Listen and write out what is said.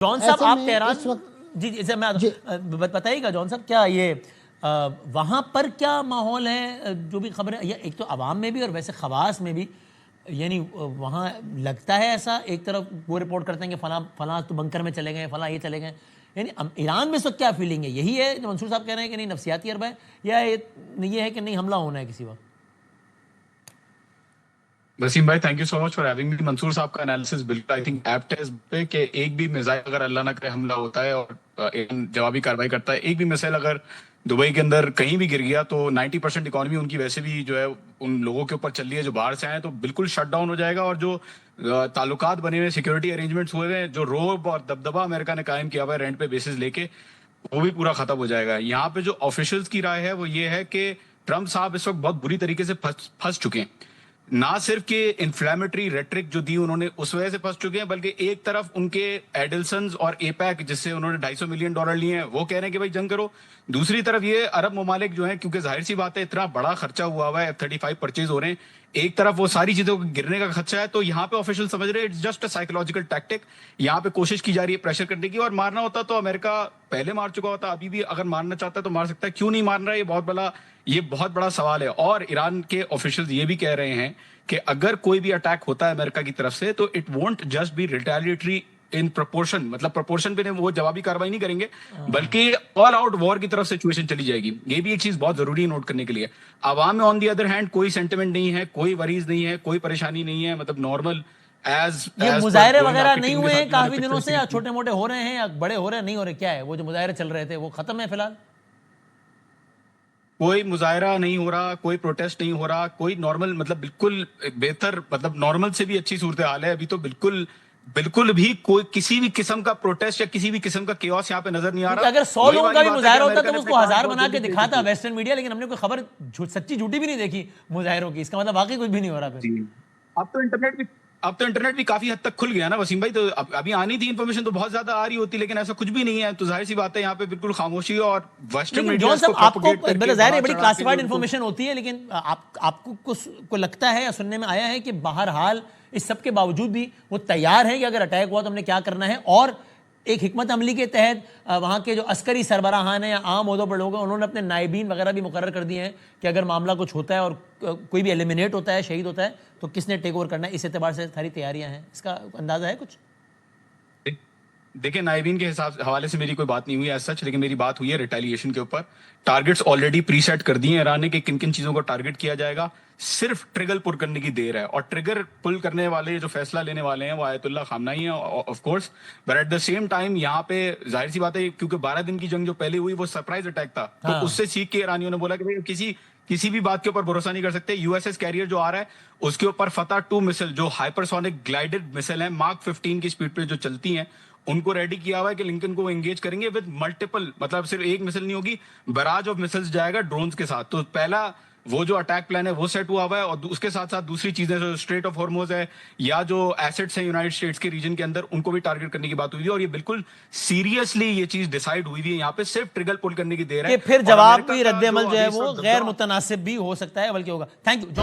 John साहब आप Tehran जी जैसे मैं बताइएगा जॉन साहब क्या ये वहाँ पर क्या माहौल है जो भी खबरें एक तो अवाम में भी और वैसे खवास में भी यानी वहाँ लगता है ऐसा एक तरफ वो रिपोर्ट करते हैं कि फलां फलां तो बंकर में चले गए फलां ये चले गए यानी ईरान में इस वक्त क्या फीलिंग है यही है जो मंसूर साहब कह रहे हैं कि नहीं नफसियाती हरबा है या ये है कि नहीं हमला होना है किसी वक्त। वसीम भाई thank you so much for having me. Mansoor साहब का एनालिसिस बिल्कुल आई थिंक एप्ट है इस पे कि एक भी मिसाइल अगर अल्लाह ना करे हमला होता है और जवाबी कार्रवाई करता है, एक भी मिसाइल अगर दुबई के अंदर कहीं भी गिर गया तो 90% इकोनॉमी उनकी वैसे भी जो है उन लोगों के ऊपर चल रही है जो बाहर से आए, तो बिल्कुल शट डाउन हो जाएगा। और जो ताल्लुकात बने हुए सिक्योरिटी अरेंजमेंट्स हुए हैं, जो रोब और दबदबा अमेरिका ने कायम किया हुआ है रेंट पे बेसिस लेके, वो भी पूरा खत्म हो जाएगा। यहाँ पे जो ऑफिशियल्स की राय है वो ये है कि ट्रम्प साहब इस वक्त बहुत बुरी तरीके से फंस चुके हैं। ना सिर्फ के इन्फ्लेमेटरी रेट्रिक जो दी उन्होंने उस वजह से फंस चुके हैं, बल्कि एक तरफ उनके एडल्सन्स और एपैक जिससे उन्होंने $250 मिलियन लिए हैं वो कह रहे हैं कि भाई जंग करो। दूसरी तरफ ये अरब ममालिक जो हैं, क्योंकि जाहिर सी बात है इतना बड़ा खर्चा हुआ है, F-35 परचेज हो रहे हैं, एक तरफ वो सारी चीजों को गिरने का खर्चा है, तो यहाँ पे ऑफिशियल समझ रहे हैं it's just a psychological tactic. यहाँ पे कोशिश की जा रही है प्रेशर करने की, और मारना होता तो अमेरिका पहले मार चुका होता, अभी भी अगर मारना चाहता है तो मार सकता है। क्यों नहीं मार रहा है, ये बहुत बड़ा सवाल है। और ईरान के ऑफिशियल्स ये भी कह रहे हैं कि अगर कोई भी अटैक होता है अमेरिका की तरफ से तो it won't just be retaliatory in proportion, मतलब प्रोपोर्शन पे वो जवाबी कार्रवाई नहीं करेंगे, बल्कि ऑल आउट वॉर की तरफ सिचुएशन चली जाएगी। ये भी एक चीज बहुत जरूरी है नोट करने के लिए। आवाम में ऑन दी अदर हैंड कोई सेंटिमेंट नहीं है, कोई वरीज नहीं है, कोई परेशानी नहीं है, मतलब नॉर्मल ये मुजाहरे वगैरह नहीं हुए हैं काफी दिनों से, या छोटे मोटे हो रहे हैं या बड़े हो रहे हैं, नहीं हो रहे, क्या है वो जो मुजाहरे चल रहे थे वो खत्म है फिलहाल? कोई मुजाहरा नहीं हो रहा, कोई प्रोटेस्ट नहीं हो रहा, कोई नॉर्मल, मतलब बिल्कुल बेहतर, मतलब नॉर्मल से भी अच्छी सूरत हाल है अभी तो। बिल्कुल भी कोई किसी भी किस्म का प्रोटेस्ट या किसी भी किस्म का केओस यहाँ पे नजर नहीं आ रहा। अगर 100 लोगों का भी मुजाहरा होता तो उसको 1000 बना के दिखाता वेस्टर्न मीडिया, लेकिन हमने कोई खबर सच्ची झूठी भी नहीं देखी मुजाहरों की। इसका मतलब वाकई कुछ भी नहीं हो रहा फिर। अब तो इंटरनेट भी काफी हद तक खुल गया ना वसीम भाई, तो अभी आनी थी इन्फॉर्मेशन तो बहुत ज्यादा आ रही होती, लेकिन ऐसा कुछ भी नहीं है। तो जाहिर सी बात है यहाँ पे बिल्कुल खामोशी और वेस्टर्न मीडिया को प्रोपेगेट करके जाहिर है बड़ी क्लासिफाइड इन्फॉर्मेशन होती है, लेकिन आपको लगता है या सुनने में आया है कि बहरहाल इस सब के बावजूद भी वो तैयार है कि अगर अटैक हुआ तो हमने क्या करना है, और एक हिकमत अमली के तहत वहाँ के जो अस्करी सरबराहान है या आम ओहदों पर लोग हैं उन्होंने अपने नायबीन वगैरह भी मुकर्रर कर दिए हैं कि अगर मामला कुछ होता है और कोई भी एलिमिनेट होता है, शहीद होता है, तो किसने टेक ओवर करना है। इस एतबार से सारी तैयारियां हैं, इसका अंदाजा है कुछ? देखिए, नायबीन के हवाले से मेरी कोई बात नहीं हुई एज सच, लेकिन मेरी बात हुई है रिटेलिएशन के ऊपर। टारगेट्स ऑलरेडी प्रीसेट कर दिए हैं ईरान ने कि किन किन चीजों को टारगेट किया जाएगा, सिर्फ ट्रिगर पुल करने की देर है। और ट्रिगर पुल करने वाले जो फैसला लेने वाले हैं वो आयतुल्लाह खामनाई है of course, but at the same time यहाँ पे जाहिर सी बात है, क्योंकि 12 दिन की जंग जो पहले हुई वो सरप्राइज अटैक था, तो उससे सीख के ईरानियों ने बोला कि भाई किसी भी बात के ऊपर भरोसा नहीं कर सकते। यूएसएस कैरियर जो आ रहा है उसके ऊपर फतह 2 मिसाइल जो हाइपरसोनिक ग्लाइडेड मिसाइल है मार्क 15 की स्पीड पे जो चलती हैं, उनको रेडी किया हुआ है कि लिंकन को एंगेज करेंगे विद मल्टीपल, मतलब सिर्फ एक मिसाइल नहीं होगी, बराज ऑफ मिसाइल्स जाएगा ड्रोन्स के साथ। तो पहला वो जो अटैक प्लान है वो सेट हुआ हुआ है, और उसके साथ साथ दूसरी चीजें जो स्ट्रेट ऑफ हॉर्मुज है या जो एसेट्स हैं यूनाइटेड स्टेट्स के रीजन के अंदर, उनको भी टारगेट करने की बात हुई है। और ये बिल्कुल सीरियसली ये चीज डिसाइड हुई है, यहाँ पे सिर्फ ट्रिगर पुल करने की देर है। फिर जवाब भी रद्द अमल जो है वो गैर मुतनासिब भी हो सकता है, बल्कि होगा। Thank you.